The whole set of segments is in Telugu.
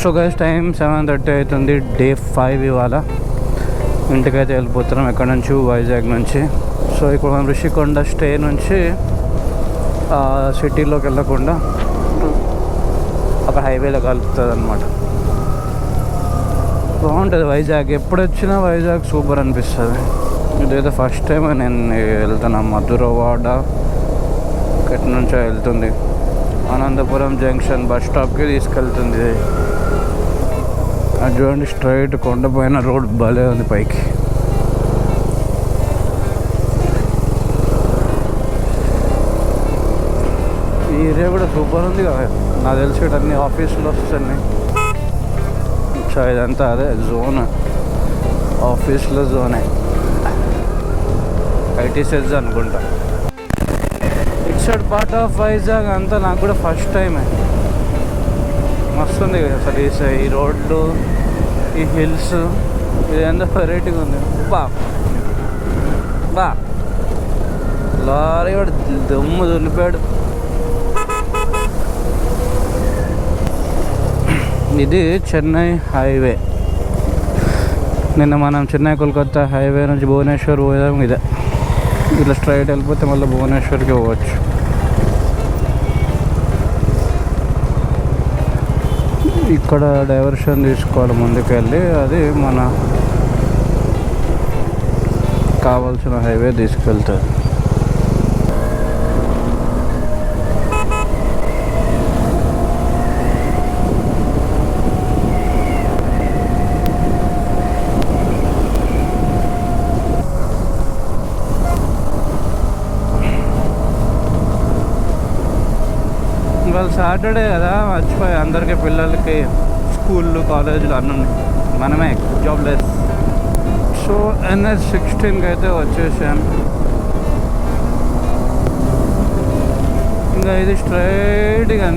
సో గైస్ టైం 7:30 అవుతుంది. డే 5 ఇవాళ. ఇంటికైతే వెళ్ళిపోతున్నాం ఎక్కడి నుంచి, వైజాగ్ నుంచి. సో ఇప్పుడు మనం రిషికొండ స్టే నుంచి సిటీలోకి వెళ్ళకుండా ఒక హైవేలో కలుపుతుంది అనమాట. బాగుంటుంది వైజాగ్. ఎప్పుడు వచ్చినా వైజాగ్ సూపర్ అనిపిస్తుంది. ఇదైతే ఫస్ట్ టైం నేను వెళ్తున్నా. మధురవాడ ఇక్కడి నుంచో వెళ్తుంది. అనంతపురం జంక్షన్ బస్ స్టాప్కి తీసుకెళ్తుంది. అది చూడండి, స్ట్రైట్ కొండపైన రోడ్ భలే ఉంది పైకి. ఈ ఏరియా కూడా సూపర్ ఉంది కదా. నాకు తెలిసి అన్ని ఆఫీసులు వస్తున్నాయి. ఇదంతా అదే జోన్, ఆఫీసులో జోనే. ఐటీ సెల్స్ అనుకుంటా. It's side part of Vizag అంతా నాకు కూడా ఫస్ట్ టైమే. మస్తుంది కదా అసలు ఈ రోడ్లు, ఈ హిల్స్, ఇది ఎంత వెరైటీగా ఉంది. బా లారీ వాడు దమ్ము దులిపాడు. ఇది చెన్నై హైవే. నిన్న మనం చెన్నై కోల్కతా హైవే నుంచి భువనేశ్వర్ పోయాం. ఇదే ఇట్లా స్ట్రైట్ వెళ్ళిపోతే మళ్ళీ భువనేశ్వర్కి పోవచ్చు. ఇక్కడ డైవర్షన్ తీసుకోవాలి ముందుకెళ్ళి. అది మన కావాల్సిన హైవే తీసుకెళ్తుంది. ఇవాళ సాటర్డే కదా, మర్చిపోయి అందరికీ పిల్లలకి స్కూళ్ళు కాలేజీలు అన్నీ ఉన్నాయి. మనమే జాబ్లెస్. సో NH-16కి అయితే వచ్చేసాను. ఇంకా ఇది స్ట్రైట్గా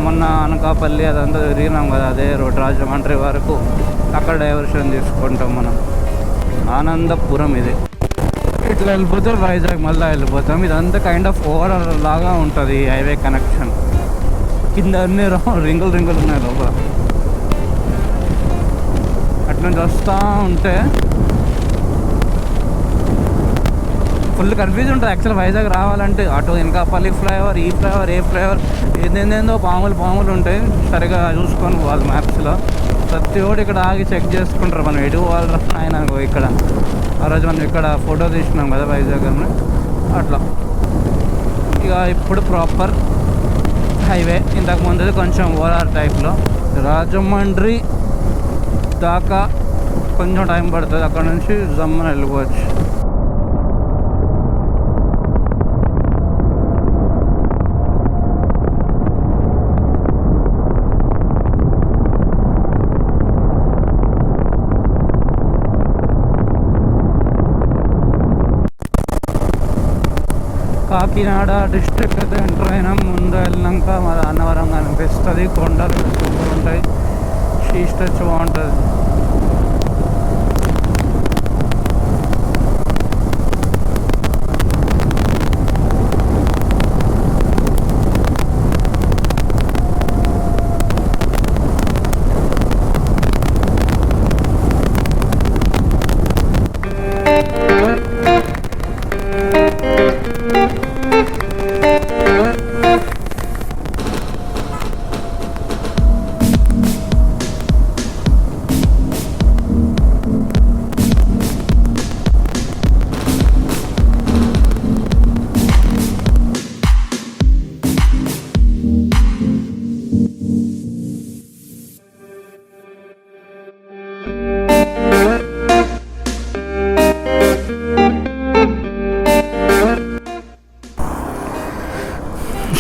మొన్న అనకాపల్లి అదంతా తిరిగినాం కదా, అదే రోడ్ రాజమండ్రి వరకు. అక్కడ డైవర్షన్ తీసుకుంటాం మనం. ఆనందపురం ఇది. ఇట్లా వెళ్ళిపోతే వైజాగ్ మళ్ళీ వెళ్ళిపోతాం. ఇదంతా కైండ్ ఆఫ్ ఓవరాల్ లాగా ఉంటుంది ఈ హైవే కనెక్షన్. కింద అన్నీ రింగులు ఉన్నాయి లోపల. అట్లా వస్తూ ఉంటే ఫుల్ కన్ఫ్యూజ్ ఉంటుంది యాక్చువల్ వైజాగ్ రావాలంటే. అటు అనకాపల్లి ఫ్లైఓవర్, ఈ ఫ్లైఓవర్, ఏ ఫ్లైఓవర్, ఏందేందో పాములు ఉంటాయి. సరిగా చూసుకొని పోవాలి మ్యాప్స్లో. ప్రతి ఒక్కటి ఇక్కడ ఆగి చెక్ చేసుకుంటారు. మనం ఎటు పోవాలి ఆయన ఇక్కడ. ఆ రోజు మనం ఇక్కడ ఫోటో తీసినాం కదా వైజాగ్ అని. అట్లా ఇక ఇప్పుడు ప్రాపర్ హైవే. ఇంతకుముందు కొంచెం ఓఆర్ టైప్లో. రాజమండ్రి దాకా కొంచెం టైం పడుతుంది. అక్కడ నుంచి జమ్మని వెళ్ళిపోవచ్చు. కాకినాడ డిస్ట్రిక్ట్ అయితే ఎంటర్ అయినాం. ముందు వెళ్ళినాక మరి అన్నవరం కనిపిస్తుంది. కొండలు సూపర్ ఉంటాయి. షీ స్ట్రెచ్ బాగుంటుంది.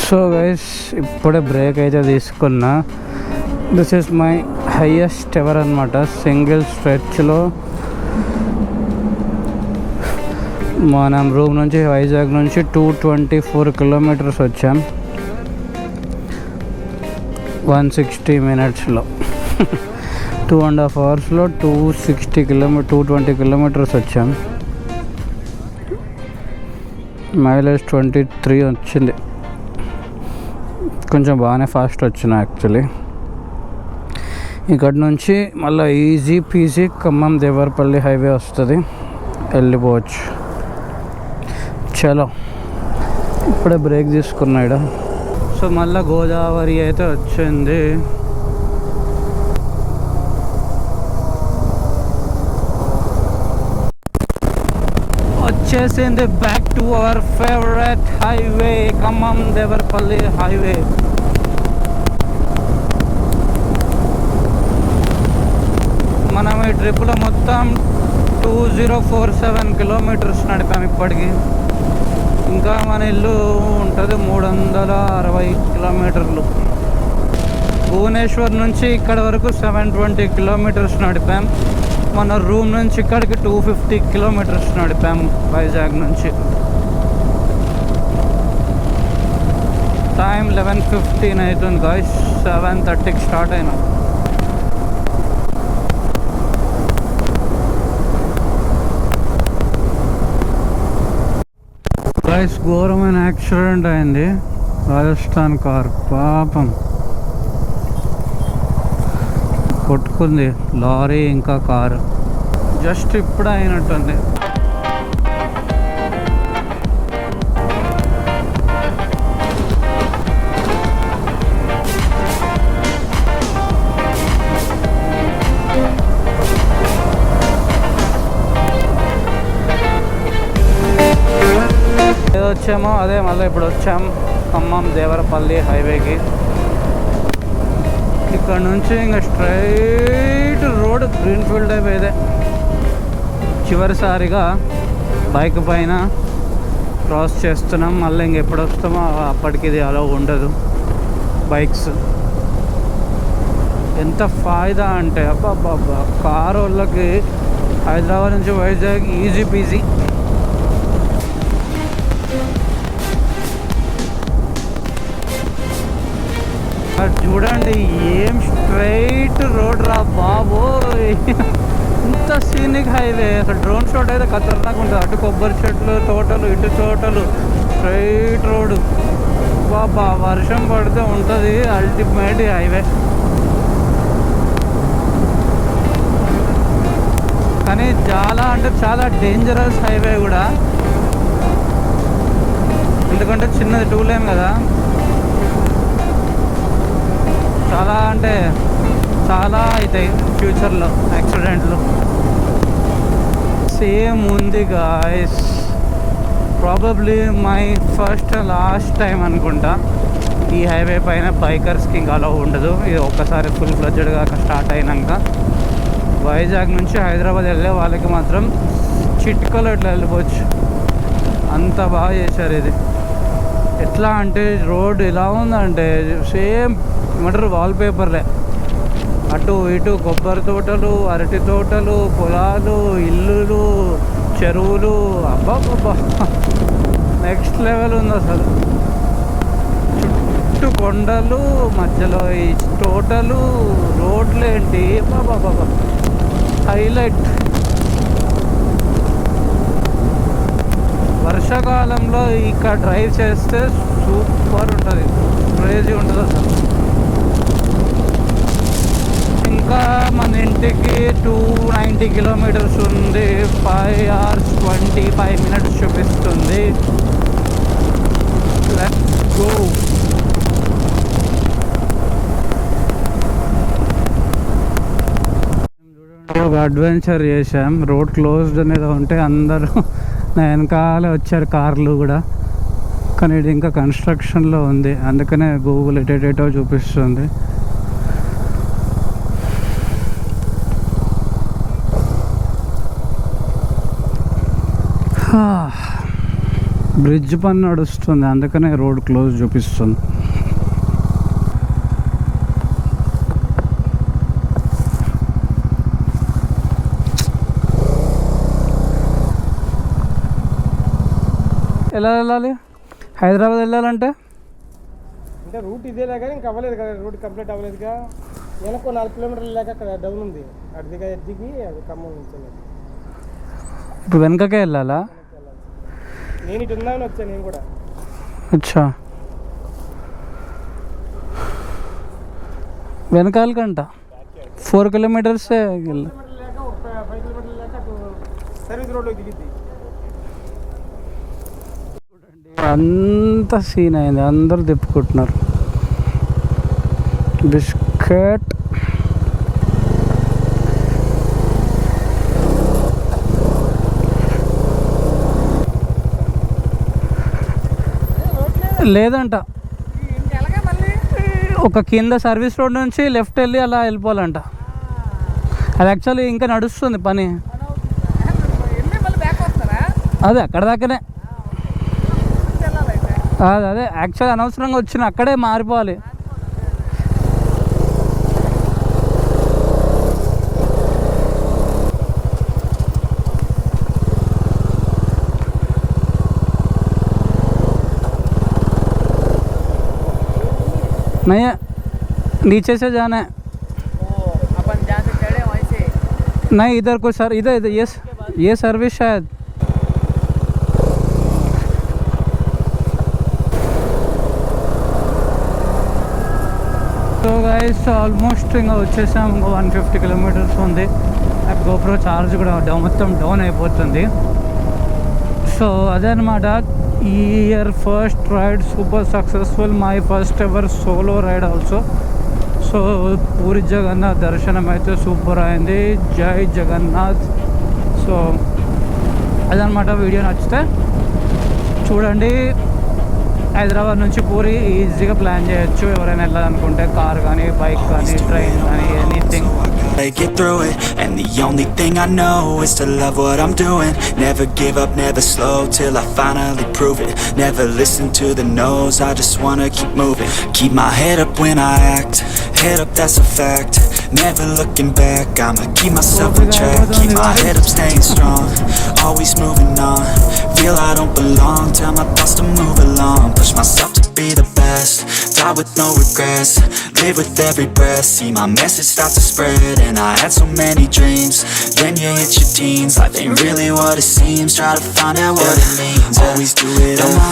సో గైస్ ఇప్పుడే బ్రేక్ అయితే తీసుకున్నా. This is my highest ever అనమాట. సింగిల్ స్ట్రెచ్లో మనం రూమ్ నుంచి వైజాగ్ నుంచి 224 కిలోమీటర్స్ వచ్చాం 160 మినిట్స్లో. 2.5 అవర్స్లో 220 కిలోమీటర్స్ వచ్చాం. మైలేజ్ 23 వచ్చింది. కొంచెం బాగానే ఫాస్ట్ వచ్చిన యాక్చువల్లీ. ఇక్కడ నుంచి మళ్ళీ easy PG Khammam Devarapalli highway వస్తుంది, వెళ్ళిపోవచ్చు. చలో ఇప్పుడే బ్రేక్ తీసుకున్నాడు. సో మళ్ళీ గోదావరి అయితే వచ్చింది. వచ్చేసింది back to our favourite highway, Khammam Devarapalli highway. మనం ఈ ట్రిప్లో మొత్తం 2047 కిలోమీటర్స్ నడిపాం ఇప్పటికి. ఇంకా మన ఇల్లు ఉంటుంది 360 కిలోమీటర్లు. భువనేశ్వర్ నుంచి ఇక్కడ వరకు 720 కిలోమీటర్స్ నడిపాం. మన రూమ్ నుంచి ఇక్కడికి 250 కిలోమీటర్స్ నడిపాం వైజాగ్ నుంచి. టైం 11:15 అవుతుంది గాయ్స్. 7:30కి స్టార్ట్ అయినా. గాయ్స్ ఘోరమైన యాక్సిడెంట్ అయింది. రాజస్థాన్ కార్ పాపం కొట్టుకుంది, లారీ ఇంకా కారు. జస్ట్ ఇప్పుడు అయినట్టుంది. వచ్చామో అదే మళ్ళీ ఇప్పుడు వచ్చాం ఖమ్మం దేవరపల్లి హైవేకి. ఇక్కడ నుంచి ఇంకా స్ట్రైట్ రోడ్ గ్రీన్ఫీల్డ్ అయిపోయేదే. చివరిసారిగా బైక్ పైన క్రాస్ చేస్తున్నాం. మళ్ళీ ఇంకెప్పుడు వస్తామో అప్పటికి ఇది అలా ఉండదు బైక్స్. ఎంత ఫాయిదా అంటే అబ్బా కారు వాళ్ళకి హైదరాబాద్ నుంచి వైజాగ్ ఈజీ పీజీ. చూడండి ఏం స్ట్రైట్ రోడ్ రా బాబోయ్, ఇంత సీనిక్ హైవే. అసలు డ్రోన్ షాట్ అయితే ఖతర్నాక్ ఉంటుంది. అటు కొబ్బరి చెట్లు తోటలు, ఇటు తోటలు, స్ట్రైట్ రోడ్డు. బాబా వర్షం పడితే ఉంటుంది అల్టిమేట్ హైవే. కానీ చాలా అంటే చాలా డేంజరస్ హైవే కూడా, ఎందుకంటే చిన్నది 2 లేన్ కదా. చాలా అంటే చాలా అవుతాయి ఫ్యూచర్లో యాక్సిడెంట్లు. సేమ్ ఉంది guys. Probably my first last time అనుకుంటా ఈ హైవే పైన బైకర్స్కి ఇంకా అలా ఉండదు. ఇది ఒక్కసారి ఫుల్ ఫ్లెడ్జ్డ్గా స్టార్ట్ అయినాక వైజాగ్ నుంచి హైదరాబాద్ వెళ్ళే వాళ్ళకి మాత్రం చిటికలో ఇట్లా వెళ్ళిపోవచ్చు. అంత బాగా చేశారు ఇది. ఎట్లా అంటే రోడ్ ఎలా ఉందంటే సేమ్ ఏమంటారు వాల్పేపర్లే. అటు ఇటు కొబ్బరి తోటలు, అరటి తోటలు, పొలాలు, ఇల్లులు, చెరువులు. అబ్బాబ్బా నెక్స్ట్ లెవెల్ ఉంది అసలు. చుట్టూ కొండలు, మధ్యలో ఈ తోటలు, రోడ్లు ఏంటి బాబా హైలైట్. వర్షాకాలంలో ఇక్కడ డ్రైవ్ చేస్తే సూపర్ ఉంటుంది, క్రేజీ ఉంటుంది అసలు. ఇంకా మన ఇంటికి 290 కిలోమీటర్స్ ఉంది. 5 hours 25 minutes చూపిస్తుంది. Let's go. ఒక అడ్వెంచర్ చేసాం. రోడ్ క్లోజ్డ్ అనేది ఉంటే అందరూ నా వెనకాలే వచ్చారు కార్లు కూడా. కానీ ఇది ఇంకా కన్స్ట్రక్షన్లో ఉంది, అందుకనే గూగుల్ ఎటేటో చూపిస్తుంది. బ్రిడ్జ్ పని నడుస్తుంది, అందుకనే రోడ్ క్లోజ్ చూపిస్తుంది. ఎలా వెళ్ళాలి హైదరాబాద్ వెళ్ళాలంటే? అంటే రూట్ ఇదేలా కానీ ఇంకా అవ్వలేదు కదా, రూట్ కంప్లీట్ అవ్వలేదుగా. వెనక 4 కిలోమీటర్లు లేక అక్కడ డౌన్ ఉంది, అటు దిగి అది ఖమ్మం నుంచి. ఇప్పుడు వెనకకే వెళ్ళాలా? నేను ఇటు ఉందామని వచ్చాను నేను కూడా. అచ్చా, వెనకాలకంట 4 kilometers కిలోమీటర్ లేక ఒక 5 కిలోమీటర్లు లేక అటు సర్వీస్ రోడ్లోకి దిగిద్ది. అంత సీన్ అయింది, అందరూ తిప్పుకుంటున్నారు. బిస్కెట్ లేదంట, ఒక కింద సర్వీస్ రోడ్ నుంచి లెఫ్ట్ వెళ్ళి అలా వెళ్ళిపోవాలంట. అది యాక్చువల్లీ ఇంకా నడుస్తుంది పని, అదే అక్కడ దాకానే. అదే యాక్చువల్ అనవసరంగా వచ్చిన అక్కడే మారిపోవాలి. नहीं नीचे से जाना है, अपन जहाँ से चढ़े वहीं से नहीं इधर कोई सर, इधर इधर ये सर्विस शायद. సో గైస్ ఆల్మోస్ట్ ఇంకా వచ్చేసాం. ఇంకో 150 కిలోమీటర్స్ ఉంది. గోప్రో ఛార్జ్ కూడా మొత్తం డౌన్ అయిపోతుంది. సో అదే అనమాట, ఈ year first ride super successful, my first ever solo ride also. So Puri Jagannath దర్శనం అయితే సూపర్ అయింది. జై జగన్నాథ్. సో అదనమాట, వీడియో నచ్చితే చూడండి. హైదరాబాద్ నుంచి పూరి ఈజీగా ప్లాన్ చేయొచ్చు ఎవరైనా వెళ్ళాలనుకుంటే, కార్ కానీ బైక్ కానీ ట్రైన్ కానీ anything. Get through it, and the only thing I know is to love what I'm doing. Never give up, never slow till I finally prove it. Never listen to the no's, I just wanna keep moving. Keep my head up when I act, head up that's a fact. Never looking back, I'ma keep myself in check. Keep my head up, staying strong, always moving on. Feel I don't belong, tell my thoughts to move along. Push myself to be the best, die with no regrets. Live with every breath, see my message start to spread. And I had so many dreams, then you hit your teens. Life ain't really what it seems, try to find out what it means. Always do it on my